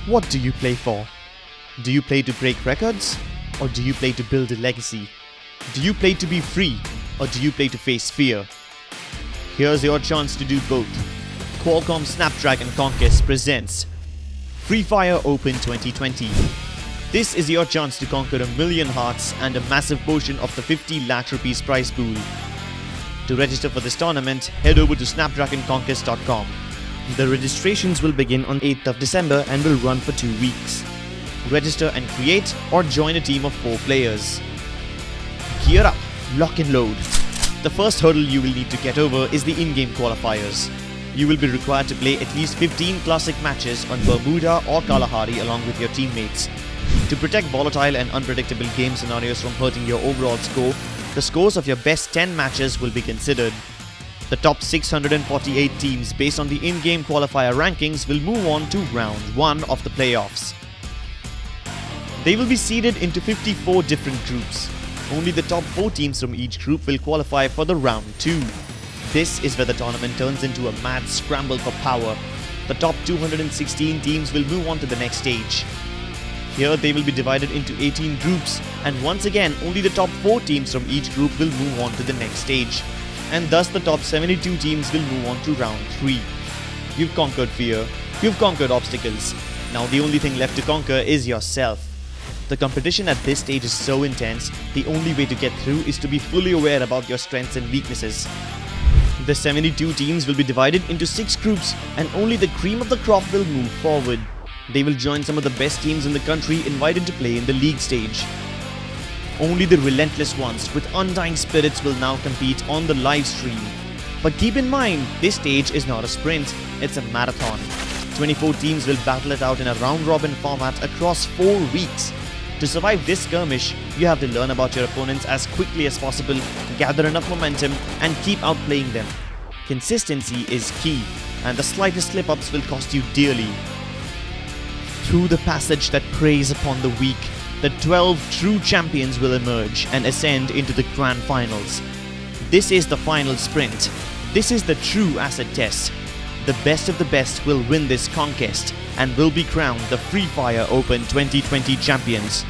What do you play for? Do you play to break records? Or do you play to build a legacy? Do you play to be free? Or do you play to face fear? Here's your chance to do both. Qualcomm Snapdragon Conquest presents Free Fire Open 2020. This is your chance to conquer 1 million hearts and a massive portion of the 50 lakh rupees prize pool. To register for this tournament, head over to snapdragonconquest.com. The registrations will begin on 8th of December and will run for 2 weeks. Register and create or join a team of 4 players. Gear up, lock and load. The first hurdle you will need to get over is the in-game qualifiers. You will be required to play at least 15 classic matches on Bermuda or Kalahari along with your teammates. To protect volatile and unpredictable game scenarios from hurting your overall score, the scores of your best 10 matches will be considered. The top 648 teams based on the in-game qualifier rankings will move on to round 1 of the playoffs. They will be seeded into 54 different groups. Only the top 4 teams from each group will qualify for the round 2. This is where the tournament turns into a mad scramble for power. The top 216 teams will move on to the next stage. Here they will be divided into 18 groups, and once again only the top 4 teams from each group will move on to the next stage. And thus the top 72 teams will move on to round 3. You've conquered fear, you've conquered obstacles. Now the only thing left to conquer is yourself. The competition at this stage is so intense, the only way to get through is to be fully aware about your strengths and weaknesses. The 72 teams will be divided into 6 groups, and only the cream of the crop will move forward. They will join some of the best teams in the country invited to play in the league stage. Only the relentless ones with undying spirits will now compete on the live stream. But keep in mind, this stage is not a sprint, it's a marathon. 24 teams will battle it out in a round-robin format across 4 weeks. To survive this skirmish, you have to learn about your opponents as quickly as possible, gather enough momentum, and keep outplaying them. Consistency is key, and the slightest slip-ups will cost you dearly. Through the passage that preys upon the weak, the 12 true champions will emerge and ascend into the grand finals. This is the final sprint. This is the true acid test. The best of the best will win this conquest and will be crowned the Free Fire Open 2020 champions.